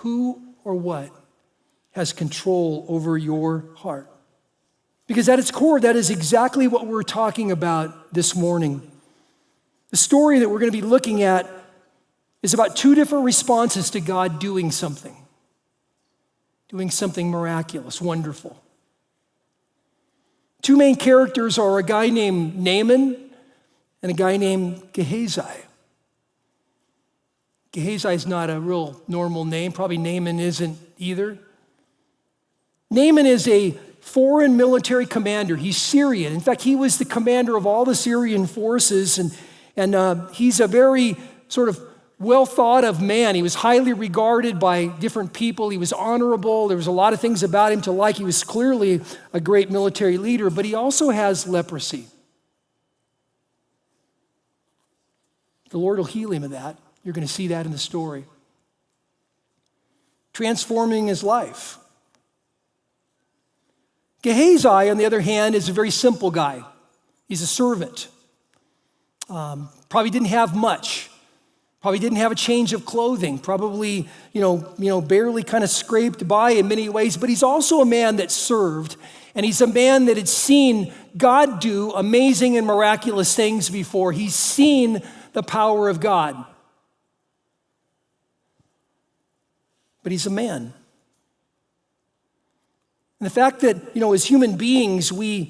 who or what has control over your heart? Because at its core, that is exactly what we're talking about this morning. The story that we're going to be looking at is about two different responses to God doing something miraculous, wonderful. Two main characters are a guy named Naaman and a guy named Gehazi. Gehazi is not a real normal name. Probably Naaman isn't either. Naaman is a foreign military commander. He's Syrian. In fact, he was the commander of all the Syrian forces, and he's a very sort of well thought of man. He was highly regarded by different people. He was honorable. There was a lot of things about him to like. He was clearly a great military leader, but he also has leprosy. The Lord will heal him of that. You're going to see that in the story. Transforming his life. Gehazi, on the other hand, is a very simple guy. He's a servant. Probably didn't have much. Probably didn't have a change of clothing. Probably, barely kind of scraped by in many ways. But he's also a man that served. And he's a man that had seen God do amazing and miraculous things before. He's seen the power of God. But he's a man. And the fact that, as human beings, we're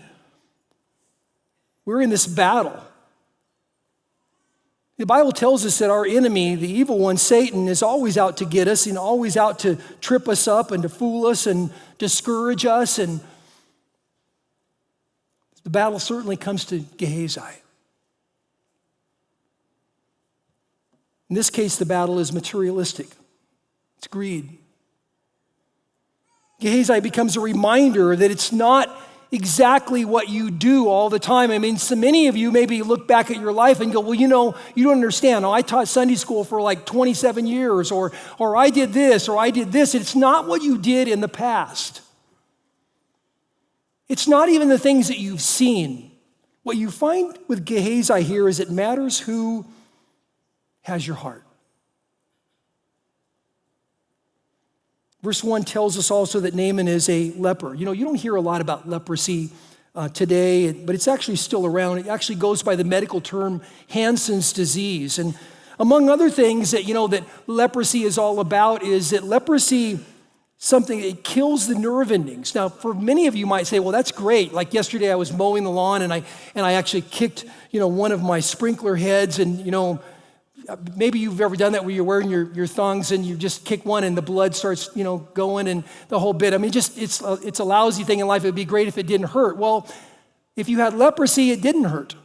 in this battle. The Bible tells us that our enemy, the evil one, Satan, is always out to get us and always out to trip us up and to fool us and discourage us. And the battle certainly comes to Gehazi. In this case, the battle is materialistic. It's greed. Gehazi becomes a reminder that it's not exactly what you do all the time. I mean, so many of you maybe look back at your life and go, well, you don't understand. Oh, I taught Sunday school for like 27 years, or I did this, or I did this. It's not what you did in the past. It's not even the things that you've seen. What you find with Gehazi here is it matters who has your heart. Verse 1 tells us also that Naaman is a leper. You don't hear a lot about leprosy today, but it's actually still around. It actually goes by the medical term Hansen's disease. And among other things that that leprosy is all about is that leprosy, something that kills the nerve endings. Now, for many of you might say, well, that's great. Like yesterday I was mowing the lawn and I actually kicked one of my sprinkler heads, and maybe you've ever done that where you're wearing your thongs and you just kick one and the blood starts, going and the whole bit. I mean, it's a lousy thing in life. It would be great if it didn't hurt. Well, if you had leprosy, it didn't hurt.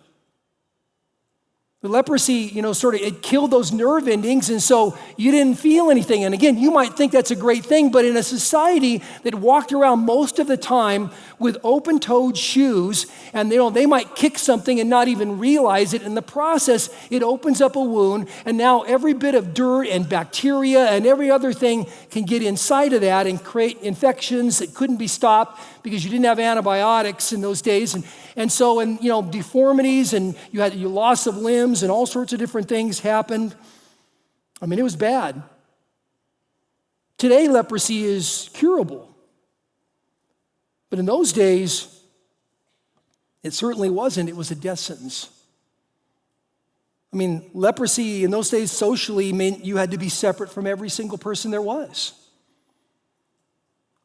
The leprosy, it killed those nerve endings, and so you didn't feel anything. And again, you might think that's a great thing, but in a society that walked around most of the time with open-toed shoes, and they might kick something and not even realize it. In the process, it opens up a wound, and now every bit of dirt and bacteria and every other thing can get inside of that and create infections that couldn't be stopped because you didn't have antibiotics in those days. And so deformities, and you had your loss of limbs, and all sorts of different things happened. I mean, it was bad. Today, leprosy is curable. But in those days, it certainly wasn't. It was a death sentence. I mean, leprosy in those days socially meant you had to be separate from every single person there was.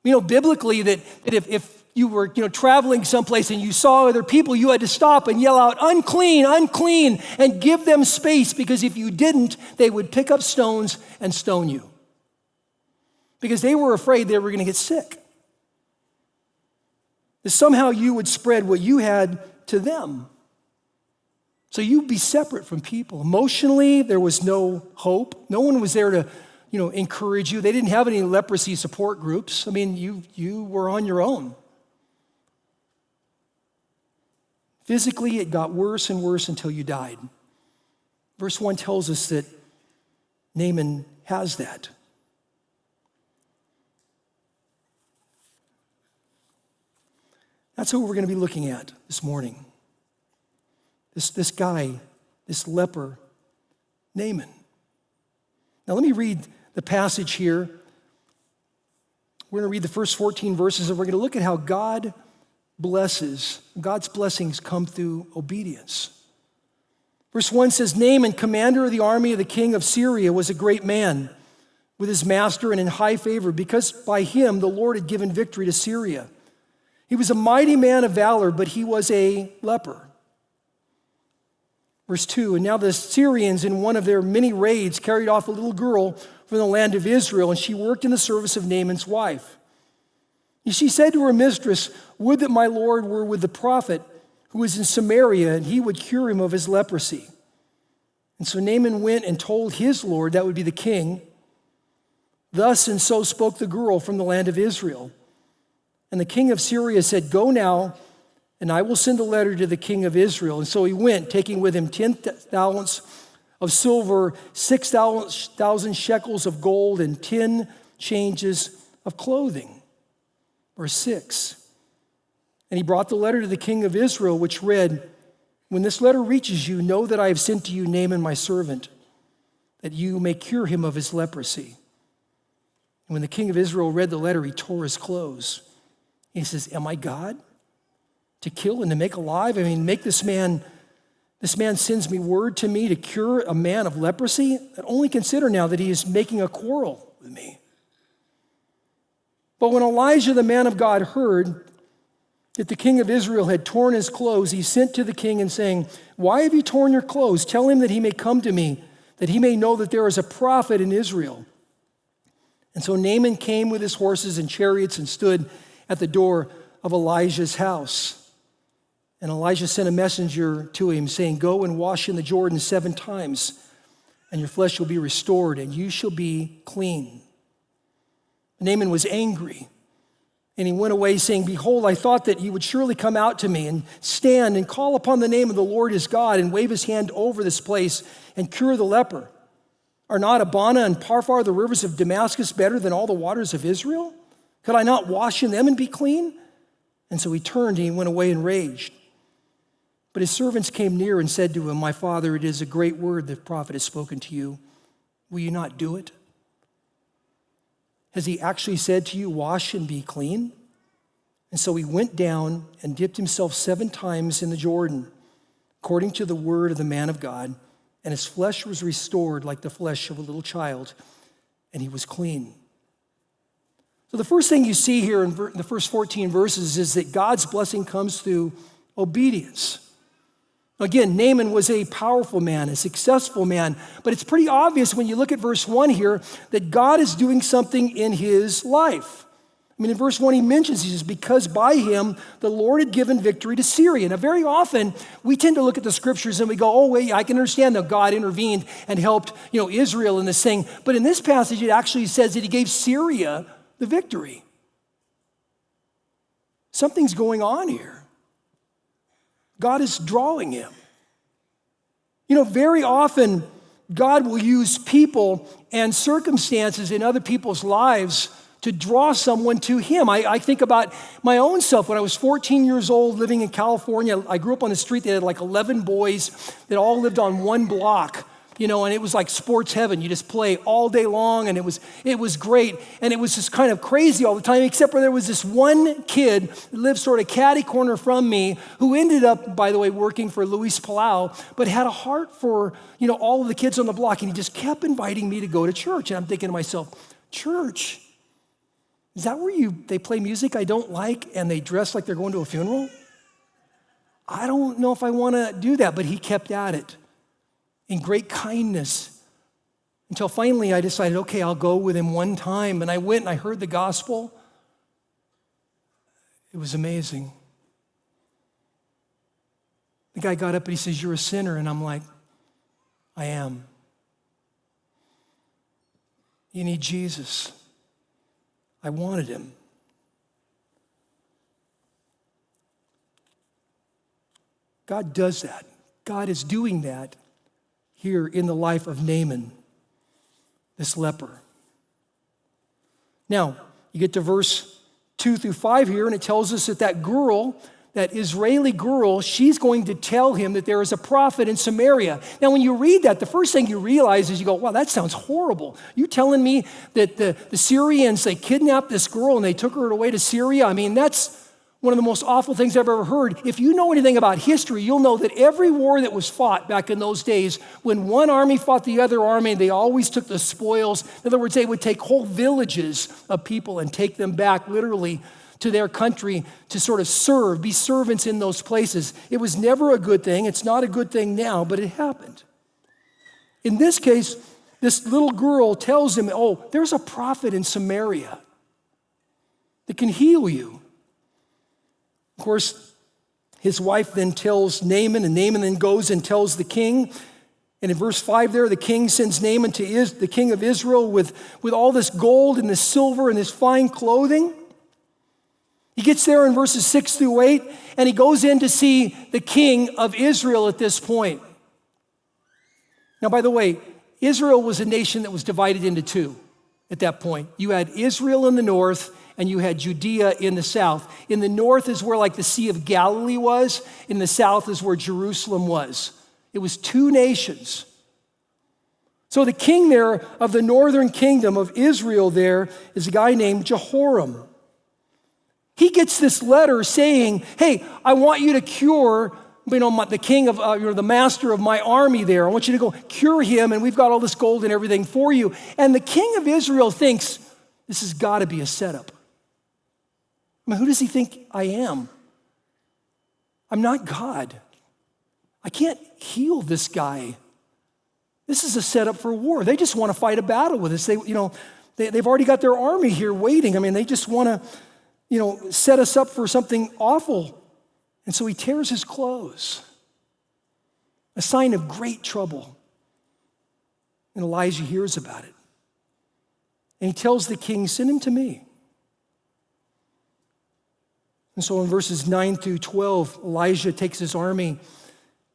Biblically, that if you were traveling someplace and you saw other people, you had to stop and yell out, unclean, unclean, and give them space, because if you didn't, they would pick up stones and stone you. Because they were afraid they were going to get sick. That somehow you would spread what you had to them. So you'd be separate from people. Emotionally, there was no hope. No one was there to encourage you. They didn't have any leprosy support groups. I mean, you were on your own. Physically, it got worse and worse until you died. Verse 1 tells us that Naaman has that. That's who we're going to be looking at this morning. This guy, this leper, Naaman. Now let me read the passage here. We're going to read the first 14 verses, and we're going to look at how God's blessings come through obedience. Verse 1 says, Naaman, commander of the army of the king of Syria, was a great man with his master and in high favor, because by him the Lord had given victory to Syria. He was a mighty man of valor, but he was a leper. Verse 2, and now the Syrians in one of their many raids carried off a little girl from the land of Israel, and she worked in the service of Naaman's wife. She said to her mistress, would that my Lord were with the prophet who is in Samaria, and he would cure him of his leprosy. And so Naaman went and told his Lord, that would be the king, thus and so spoke the girl from the land of Israel. And the king of Syria said, go now, and I will send a letter to the king of Israel. And so he went, taking with him 10 talents of silver, 6,000 shekels of gold, and 10 changes of clothing. Verse 6. And he brought the letter to the king of Israel, which read, when this letter reaches you, know that I have sent to you Naaman my servant, that you may cure him of his leprosy. And when the king of Israel read the letter, he tore his clothes. He says, am I God to kill and to make alive? I mean, this man sends me word to me to cure a man of leprosy. And only consider now that he is making a quarrel with me. But when Elijah, the man of God, heard that the king of Israel had torn his clothes, he sent to the king and saying, why have you torn your clothes? Tell him that he may come to me, that he may know that there is a prophet in Israel. And so Naaman came with his horses and chariots and stood at the door of Elijah's house. And Elijah sent a messenger to him saying, go and wash in the Jordan 7 times, and your flesh will be restored, and you shall be clean. Naaman was angry, and he went away saying, behold, I thought that you would surely come out to me and stand and call upon the name of the Lord his God and wave his hand over this place and cure the leper. Are not Abana and Parphar, the rivers of Damascus, better than all the waters of Israel? Could I not wash in them and be clean? And so he turned and he went away enraged. But his servants came near and said to him, my father, it is a great word the prophet has spoken to you. Will you not do it? Has he actually said to you, wash and be clean? And so he went down and dipped himself 7 times in the Jordan, according to the word of the man of God, and his flesh was restored like the flesh of a little child, and he was clean. So the first thing you see here in the first 14 verses is that God's blessing comes through obedience. Again, Naaman was a powerful man, a successful man, but it's pretty obvious when you look at verse 1 here that God is doing something in his life. I mean, in verse 1 he says, because by him the Lord had given victory to Syria. Now, very often we tend to look at the scriptures and we go, oh, wait, I can understand that God intervened and helped, Israel in this thing. But in this passage, it actually says that he gave Syria the victory. Something's going on here. God is drawing him. Very often God will use people and circumstances in other people's lives to draw someone to him. I think about my own self. When I was 14 years old living in California, I grew up on the street that had like 11 boys that all lived on one block. And it was like sports heaven. You just play all day long, and it was great. And it was just kind of crazy all the time, except for there was this one kid that lived sort of catty corner from me who ended up, by the way, working for Luis Palau, but had a heart for, all of the kids on the block. And he just kept inviting me to go to church. And I'm thinking to myself, church? Is that where they play music I don't like and they dress like they're going to a funeral? I don't know if I want to do that, but he kept at it in great kindness until finally I decided, okay, I'll go with him one time. And I went and I heard the gospel. It was amazing. The guy got up and he says, you're a sinner. And I'm like, I am. You need Jesus. I wanted him. God does that. God is doing that here in the life of Naaman, this leper. Now, you get to verse 2 through 5 here, and it tells us that girl that Israeli girl, she's going to tell him that there is a prophet in Samaria. Now, when you read that, the first thing you realize is you go, wow, that sounds horrible. You telling me that the Syrians, they kidnapped this girl and they took her away to Syria? I mean, that's one of the most awful things I've ever heard. If you know anything about history, you'll know that every war that was fought back in those days, when one army fought the other army, they always took the spoils. In other words, they would take whole villages of people and take them back literally to their country to sort of serve, be servants in those places. It was never a good thing. It's not a good thing now, but it happened. In this case, this little girl tells him, oh, there's a prophet in Samaria that can heal you. Of course, his wife then tells Naaman, and Naaman then goes and tells the king. And in verse 5 there, the king sends Naaman to the king of Israel with all this gold and this silver and this fine clothing. He gets there in verses 6 through 8, and he goes in to see the king of Israel at this point. Now, by the way, Israel was a nation that was divided into two at that point. You had Israel in the north, and you had Judea in the south. In the north is where like the Sea of Galilee was. In the south is where Jerusalem was. It was two nations. So the king there of the northern kingdom of Israel there is a guy named Jehoram. He gets this letter saying, hey, I want you to cure, the king of, the master of my army there. I want you to go cure him, and we've got all this gold and everything for you. And the king of Israel thinks, this has got to be a setup. I mean, who does he think I am? I'm not God. I can't heal this guy. This is a setup for war. They just want to fight a battle with us. They've already got their army here waiting. I mean, they just want to set us up for something awful. And so he tears his clothes, a sign of great trouble. And Elijah hears about it. And he tells the king, send him to me. And so in verses 9 through 12, Elijah takes his army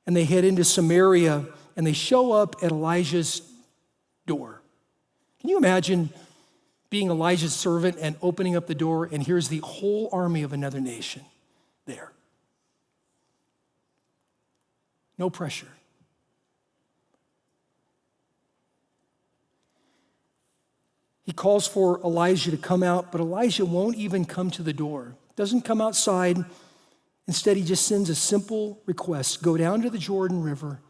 and they head into Samaria and they show up at Elijah's door. Can you imagine being Elijah's servant and opening up the door, and here's the whole army of another nation there? No pressure. He calls for Elijah to come out, but Elijah won't even come to the door. Doesn't come outside. Instead, he just sends a simple request. Go down to the Jordan River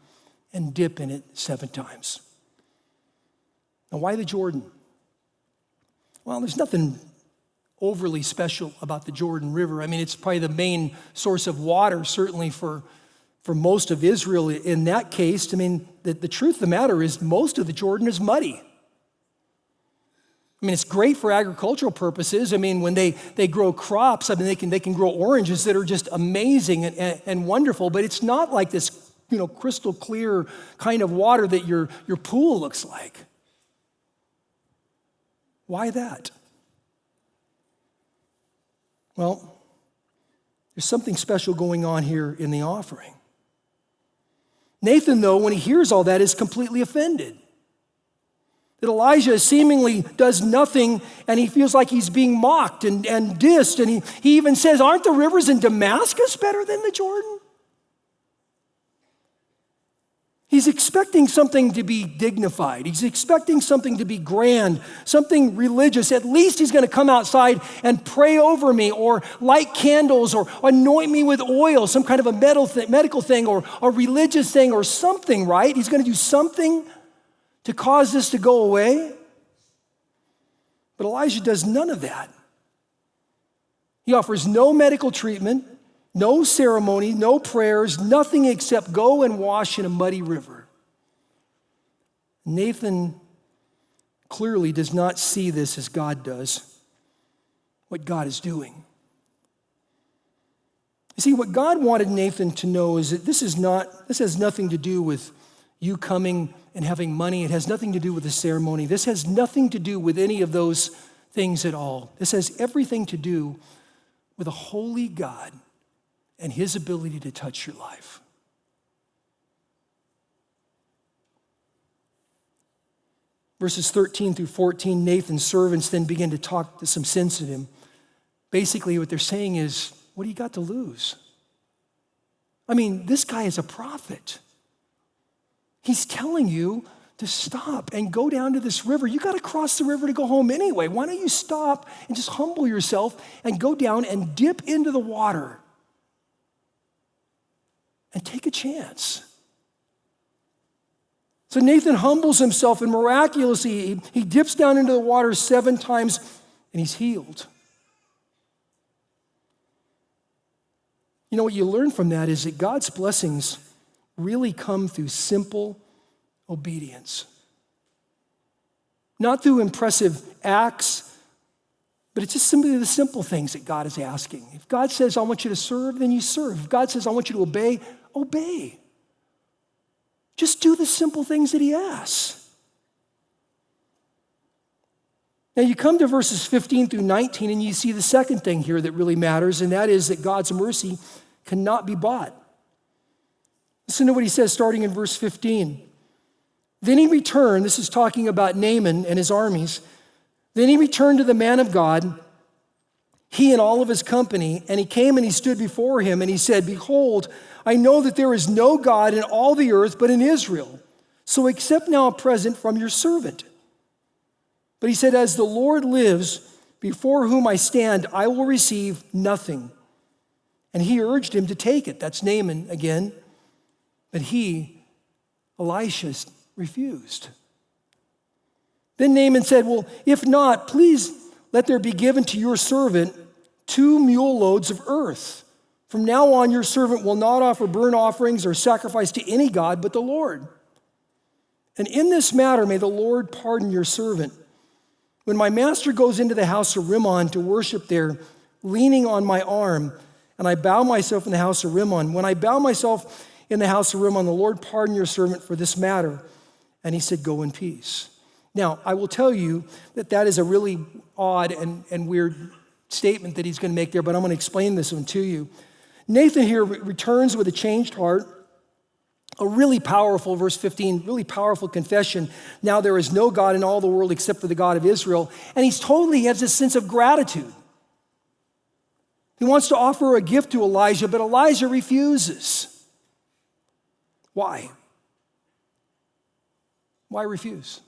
and dip in it 7 times. Now, why the Jordan? Well, there's nothing overly special about the Jordan River. I mean, it's probably the main source of water, certainly for most of Israel in that case. I mean, the truth of the matter is most of the Jordan is muddy. I mean, it's great for agricultural purposes. I mean, when they grow crops, I mean, they can grow oranges that are just amazing and wonderful, but it's not like this, crystal clear kind of water that your pool looks like. Why that? Well, there's something special going on here in the offering. Nathan, though, when he hears all that, is completely offended. That Elijah seemingly does nothing, and he feels like he's being mocked and dissed. And he even says, aren't the rivers in Damascus better than the Jordan? He's expecting something to be dignified. He's expecting something to be grand, something religious. At least he's going to come outside and pray over me, or light candles, or anoint me with oil, some kind of a medical thing, or a religious thing, or something, right? He's going to do something to cause this to go away. But Elijah does none of that. He offers no medical treatment, no ceremony, no prayers, nothing except go and wash in a muddy river. Nathan clearly does not see this as God does, what God is doing. You see, what God wanted Nathan to know is that this has nothing to do with you coming and having money. It has nothing to do with the ceremony. This has nothing to do with any of those things at all. This has everything to do with a holy God and his ability to touch your life. Verses 13 through 14, Nathan's servants then begin to talk some sense in him. Basically, what they're saying is, what do you got to lose? I mean, this guy is a prophet. He's telling you to stop and go down to this river. You got to cross the river to go home anyway. Why don't you stop and just humble yourself and go down and dip into the water and take a chance? So Nathan humbles himself, and miraculously, he dips down into the water 7 times, and he's healed. You know what you learn from that is that God's blessings really come through simple obedience. Not through impressive acts, but it's just simply the simple things that God is asking. If God says, I want you to serve, then you serve. If God says, I want you to obey, obey. Just do the simple things that he asks. Now you come to verses 15 through 19 and you see the second thing here that really matters, and that is that God's mercy cannot be bought. Listen to what he says starting in verse 15. Then he returned, this is talking about Naaman and his armies. Then he returned to the man of God, he and all of his company, and he came and he stood before him and he said, behold, I know that there is no God in all the earth but in Israel. So accept now a present from your servant. But he said, as the Lord lives, before whom I stand, I will receive nothing. And he urged him to take it. That's Naaman again. But he, Elisha, refused. Then Naaman said, well, if not, please let there be given to your servant 2 mule loads of earth. From now on, your servant will not offer burnt offerings or sacrifice to any god but the Lord. And in this matter, may the Lord pardon your servant. When my master goes into the house of Rimmon to worship there, leaning on my arm, and I bow myself in the house of Rimmon. When I bow myself in the house of Rimmon, the Lord pardon your servant for this matter. And he said, go in peace. Now, I will tell you that is a really odd and weird statement that he's going to make there, but I'm going to explain this one to you. Nathan here returns with a changed heart, a really powerful, verse 15, really powerful confession. Now there is no God in all the world except for the God of Israel. And he has this sense of gratitude. He wants to offer a gift to Elijah, but Elijah refuses. Why? Why refuse?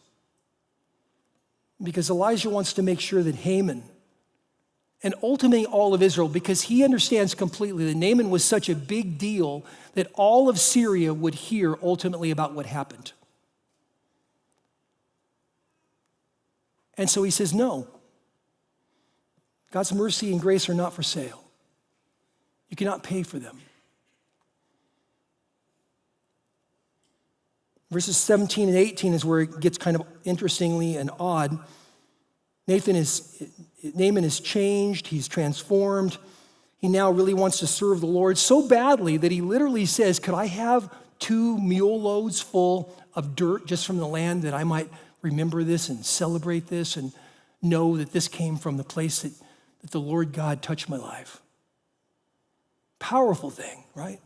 Because Elijah wants to make sure that Haman, and ultimately all of Israel, because he understands completely that Naaman was such a big deal that all of Syria would hear ultimately about what happened. And so he says, no. God's mercy and grace are not for sale. You cannot pay for them. Verses 17 and 18 is where it gets kind of interestingly and odd. Naaman is changed, he's transformed. He now really wants to serve the Lord so badly that he literally says, could I have 2 mule loads full of dirt just from the land that I might remember this and celebrate this and know that this came from the place that the Lord God touched my life? Powerful thing, right?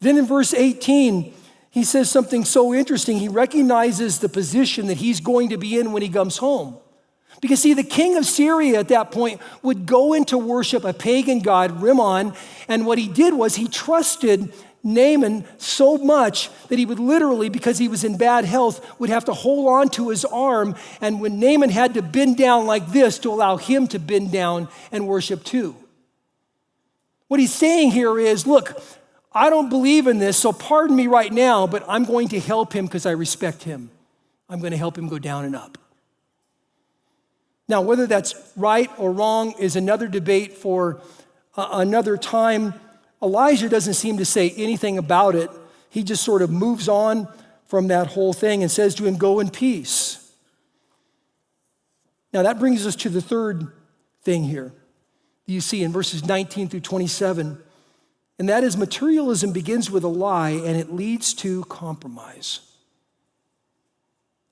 Then in verse 18, he says something so interesting. He recognizes the position that he's going to be in when he comes home. Because see, the king of Syria at that point would go in to worship a pagan god, Rimmon, and what he did was he trusted Naaman so much that he would literally, because he was in bad health, would have to hold on to his arm, and when Naaman had to bend down like this to allow him to bend down and worship too. What he's saying here is, look, I don't believe in this, so pardon me right now, but I'm going to help him because I respect him. I'm going to help him go down and up. Now, whether that's right or wrong is another debate for another time. Elijah doesn't seem to say anything about it. He just sort of moves on from that whole thing and says to him, go in peace. Now, that brings us to the third thing here you see in verses 19 through 27. And that is materialism begins with a lie and it leads to compromise.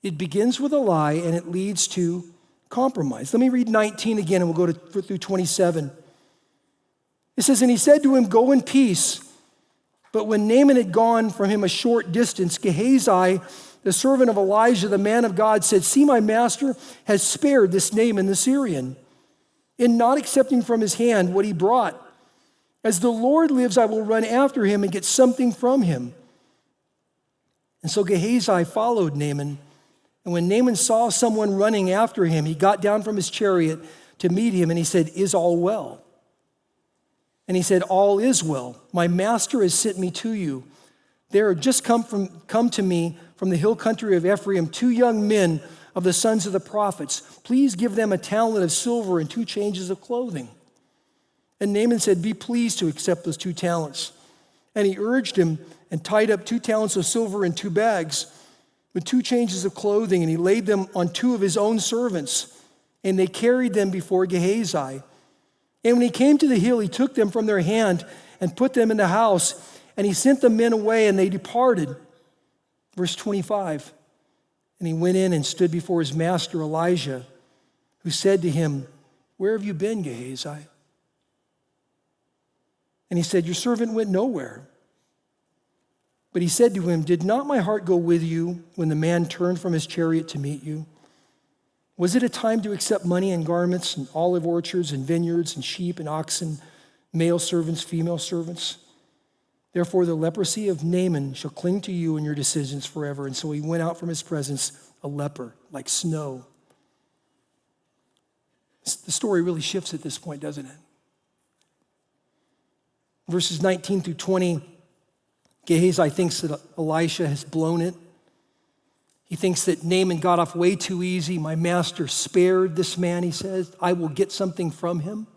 It begins with a lie and it leads to compromise. Let me read 19 again and we'll go through 27. It says, and he said to him, go in peace. But when Naaman had gone from him a short distance, Gehazi, the servant of Elijah, the man of God, said, see, my master has spared this Naaman the Syrian in not accepting from his hand what he brought. As the Lord lives, I will run after him and get something from him." And so Gehazi followed Naaman. And when Naaman saw someone running after him, he got down from his chariot to meet him, and he said, "Is all well?" And he said, "All is well. My master has sent me to you. There have just come to me from the hill country of Ephraim 2 young men of the sons of the prophets. Please give them a talent of silver and 2 changes of clothing." And Naaman said, "Be pleased to accept those 2 talents." And he urged him and tied up 2 talents of silver in 2 bags with 2 changes of clothing, and he laid them on 2 of his own servants, and they carried them before Gehazi. And when he came to the hill, he took them from their hand and put them in the house, and he sent the men away, and they departed. Verse 25, and he went in and stood before his master Elijah, who said to him, "Where have you been, Gehazi?" And he said, "Your servant went nowhere." But he said to him, "Did not my heart go with you when the man turned from his chariot to meet you? Was it a time to accept money and garments and olive orchards and vineyards and sheep and oxen, male servants, female servants? Therefore the leprosy of Naaman shall cling to you and your decisions forever." And so he went out from his presence a leper, like snow. The story really shifts at this point, doesn't it? Verses 19 through 20, Gehazi thinks that Elisha has blown it. He thinks that Naaman got off way too easy. "My master spared this man," he says. "I will get something from him."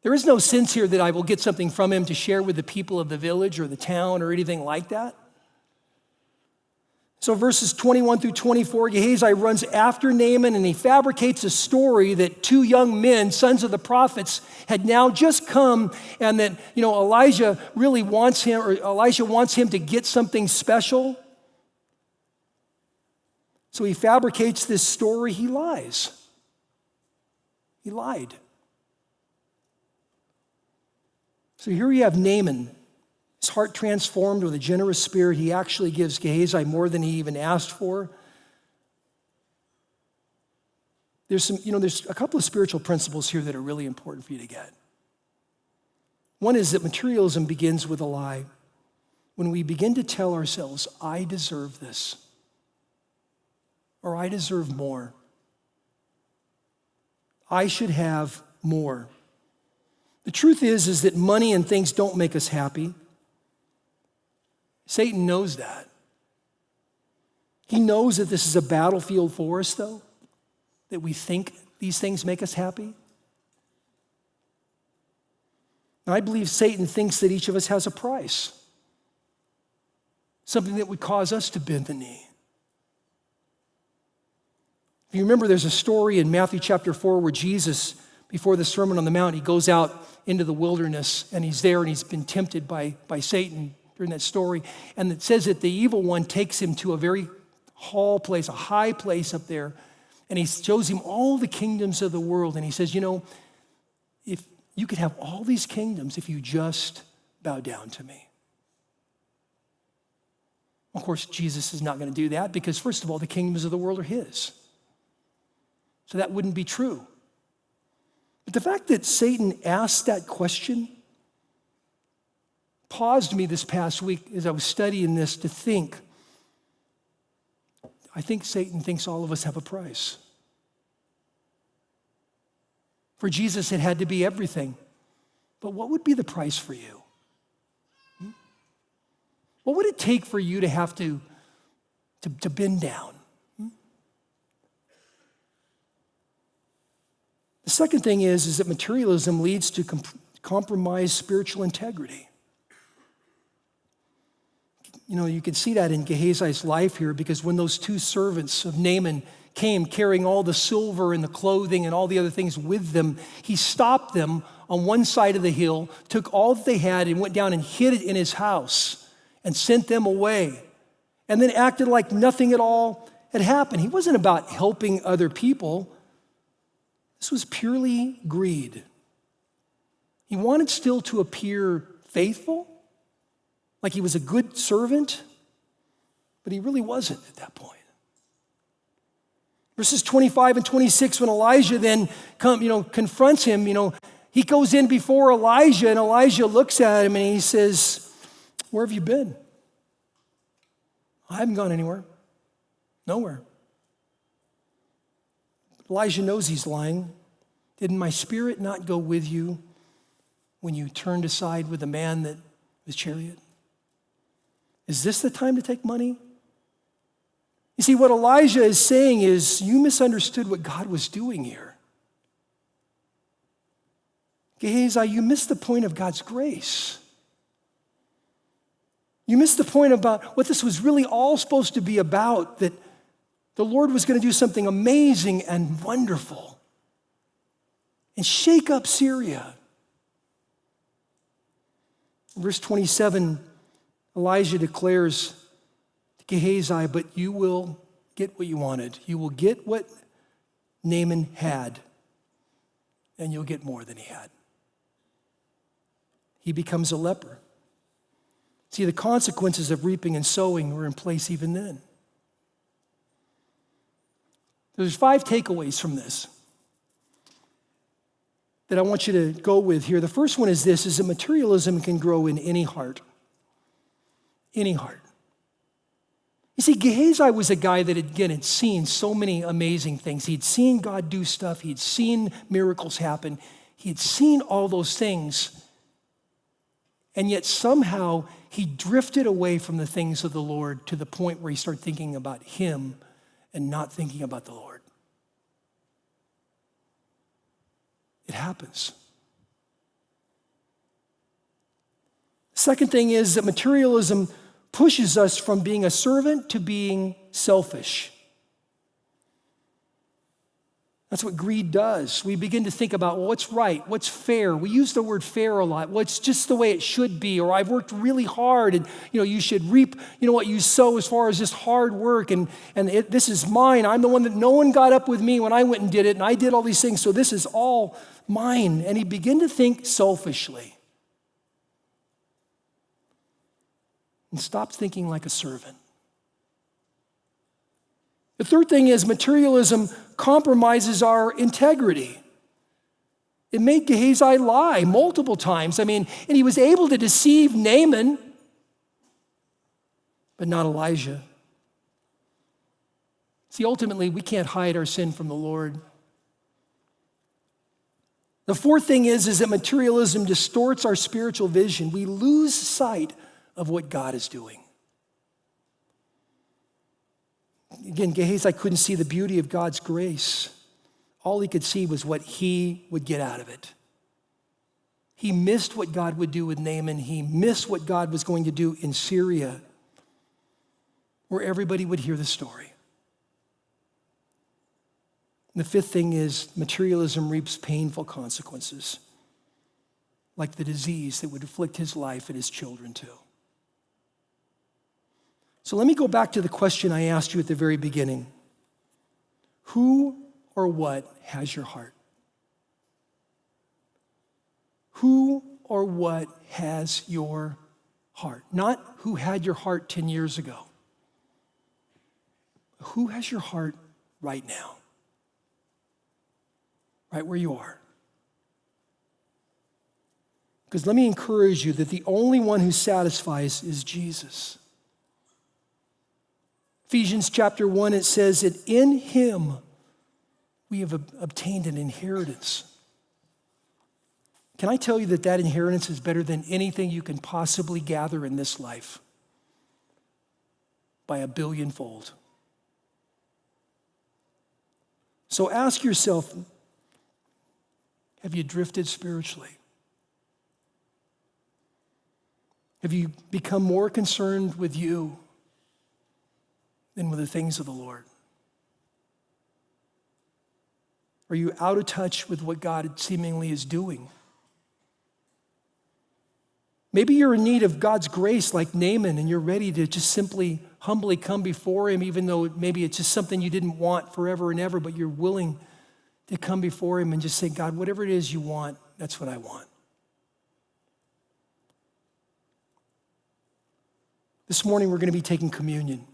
There is no sense here that I will get something from him to share with the people of the village or the town or anything like that. So verses 21 through 24, Gehazi runs after Naaman, and he fabricates a story that 2 young men, sons of the prophets, had now just come, and that, Elisha wants him to get something special. So he fabricates this story. He lies. He lied. So here you have Naaman, his heart transformed with a generous spirit. He actually gives Gehazi more than he even asked for. There's a couple of spiritual principles here that are really important for you to get. One is that materialism begins with a lie. When we begin to tell ourselves, "I deserve this," or "I deserve more," "I should have more." The truth is that money and things don't make us happy. Satan knows that. He knows that this is a battlefield for us, though, that we think these things make us happy. And I believe Satan thinks that each of us has a price, something that would cause us to bend the knee. If you remember, there's a story in Matthew chapter 4 where Jesus, before the Sermon on the Mount, he goes out into the wilderness, and he's there, and he's been tempted by Satan during that story. And it says that the evil one takes him to a very a high place up there, and he shows him all the kingdoms of the world. And he says, if you could have all these kingdoms if you just bow down to me. Of course, Jesus is not going to do that because, first of all, the kingdoms of the world are his. So that wouldn't be true. But the fact that Satan asked that question paused me this past week as I was studying this to think, I think Satan thinks all of us have a price. For Jesus, it had to be everything. But what would be the price for you? What would it take for you to have to bend down? The second thing is that materialism leads to compromised spiritual integrity. You can see that in Gehazi's life here, because when those 2 servants of Naaman came carrying all the silver and the clothing and all the other things with them, he stopped them on one side of the hill, took all that they had and went down and hid it in his house and sent them away, and then acted like nothing at all had happened. He wasn't about helping other people. This was purely greed. He wanted still to appear faithful, like he was a good servant, but he really wasn't at that point. Verses 25 and 26, when Elijah then confronts him, He goes in before Elijah, and Elijah looks at him and he says, "Where have you been?" "I haven't gone anywhere." "Nowhere." Elijah knows he's lying. "Did my spirit not go with you when you turned aside with the man that was chariot? Is this the time to take money?" You see, what Elijah is saying is, you misunderstood what God was doing here. Gehazi, you missed the point of God's grace. You missed the point about what this was really all supposed to be about, that the Lord was going to do something amazing and wonderful and shake up Syria. Verse 27, Elijah declares to Gehazi, "But you will get what you wanted. You will get what Naaman had, and you'll get more than he had." He becomes a leper. See, the consequences of reaping and sowing were in place even then. There's 5 takeaways from this that I want you to go with here. The first one is this, is that materialism can grow in any heart. Any heart. You see, Gehazi was a guy that, again, had seen so many amazing things. He'd seen God do stuff. He'd seen miracles happen. He had seen all those things. And yet somehow he drifted away from the things of the Lord to the point where he started thinking about him and not thinking about the Lord. It happens. Second thing is that materialism pushes us from being a servant to being selfish. That's what greed does. We begin to think about, well, what's right, what's fair. We use the word fair a lot. What's just the way it should be, or I've worked really hard, and you should reap, what you sow as far as just hard work, and this is mine. I'm the one that no one got up with me when I went and did it, and I did all these things, so this is all mine. And he began to think selfishly and stopped thinking like a servant. The third thing is materialism compromises our integrity. It made Gehazi lie multiple times. And he was able to deceive Naaman, but not Elijah. See, ultimately, we can't hide our sin from the Lord. The fourth thing is that materialism distorts our spiritual vision. We lose sight of what God is doing. Again, Gehazi couldn't see the beauty of God's grace. All he could see was what he would get out of it. He missed what God would do with Naaman. He missed what God was going to do in Syria, where everybody would hear the story. And the fifth thing is materialism reaps painful consequences, like the disease that would afflict his life and his children too. So let me go back to the question I asked you at the very beginning. Who or what has your heart? Who or what has your heart? Not who had your heart 10 years ago. Who has your heart right now? Right where you are. Because let me encourage you that the only one who satisfies is Jesus. Ephesians chapter 1, it says that in him we have obtained an inheritance. Can I tell you that inheritance is better than anything you can possibly gather in this life? By a billionfold. So ask yourself, have you drifted spiritually? Have you become more concerned with you than with the things of the Lord? Are you out of touch with what God seemingly is doing? Maybe you're in need of God's grace like Naaman, and you're ready to just simply humbly come before him, even though maybe it's just something you didn't want forever and ever, but you're willing to come before him and just say, God, whatever it is you want, that's what I want. This morning we're going to be taking communion.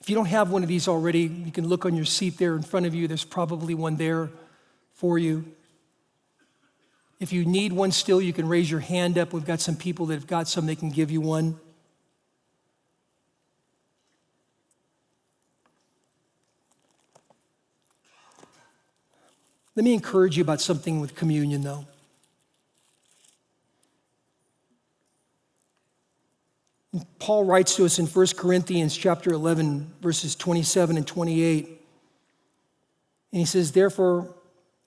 If you don't have one of these already, you can look on your seat there in front of you. There's probably one there for you. If you need one still, you can raise your hand up. We've got some people that have got some, they can give you one. Let me encourage you about something with communion, though. Paul writes to us in 1 Corinthians chapter 11, verses 27 and 28. And he says,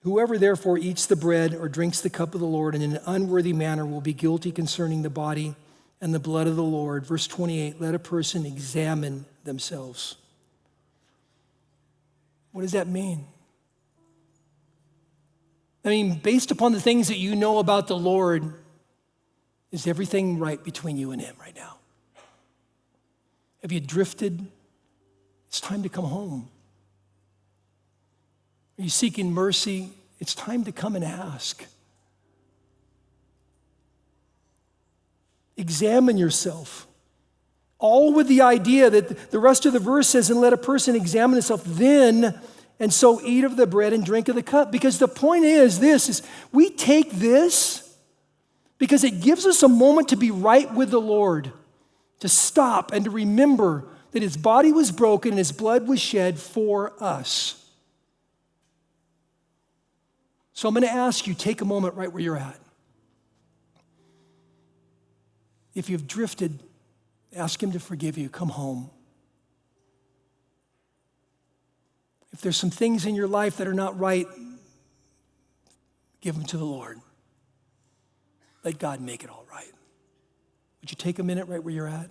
whoever therefore eats the bread or drinks the cup of the Lord in an unworthy manner will be guilty concerning the body and the blood of the Lord. Verse 28, let a person examine themselves. What does that mean? I mean, based upon the things that you know about the Lord, is everything right between you and him right now? Have you drifted? It's time to come home. Are you seeking mercy? It's time to come and ask. Examine yourself. All with the idea that the rest of the verse says, and let a person examine himself then, and so eat of the bread and drink of the cup. Because the point is we take this because it gives us a moment to be right with the Lord, to stop and to remember that his body was broken and his blood was shed for us. So I'm going to ask you, take a moment right where you're at. If you've drifted, ask him to forgive you. Come home. If there's some things in your life that are not right, give them to the Lord. Let God make it all right. Would you take a minute right where you're at?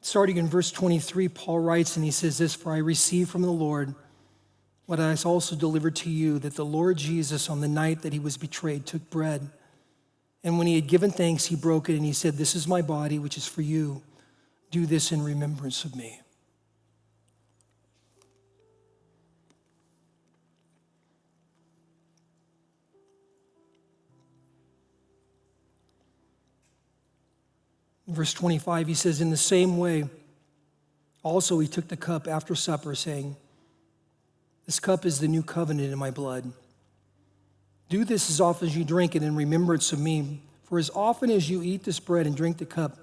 Starting in verse 23, Paul writes, and he says this, for I received from the Lord what I also delivered to you, that the Lord Jesus, on the night that he was betrayed, took bread. And when he had given thanks, he broke it, and he said, this is my body, which is for you. Do this in remembrance of me. In verse 25, he says, in the same way, also he took the cup after supper, saying, this cup is the new covenant in my blood. Do this as often as you drink it in remembrance of me. For as often as you eat this bread and drink the cup,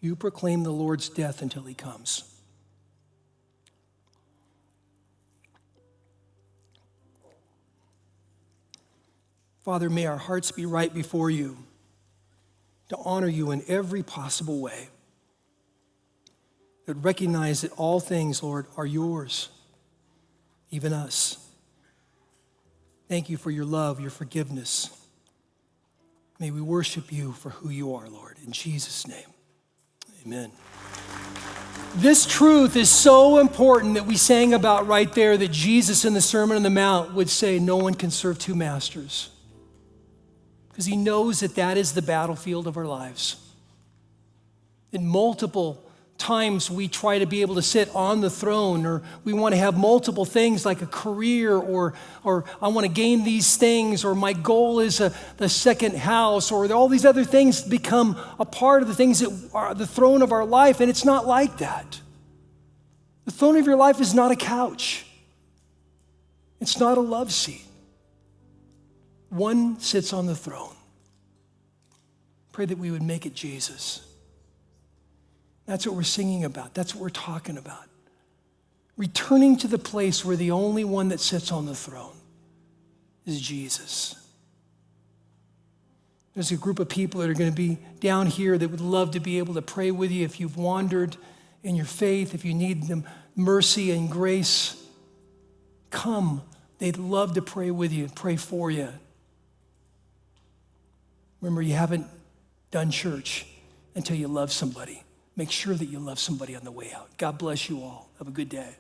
you proclaim the Lord's death until he comes. Father, may our hearts be right before you, to honor you in every possible way, that recognize that all things, Lord, are yours, even us. Thank you for your love, your forgiveness. May we worship you for who you are, Lord. In Jesus' name, amen. This truth is so important that we sang about right there, that Jesus in the Sermon on the Mount would say, no one can serve two masters. Because he knows that that is the battlefield of our lives. In multiple times we try to be able to sit on the throne, or we want to have multiple things like a career, or I want to gain these things, or my goal is the second house, or all these other things become a part of the things that are the throne of our life, and it's not like that. The throne of your life is not a couch. It's not a love seat. One sits on the throne. Pray that we would make it Jesus. That's what we're singing about. That's what we're talking about. Returning to the place where the only one that sits on the throne is Jesus. There's a group of people that are going to be down here that would love to be able to pray with you if you've wandered in your faith, if you need them mercy and grace. Come. They'd love to pray with you, pray for you. Remember, you haven't done church until you love somebody. Make sure that you love somebody on the way out. God bless you all. Have a good day.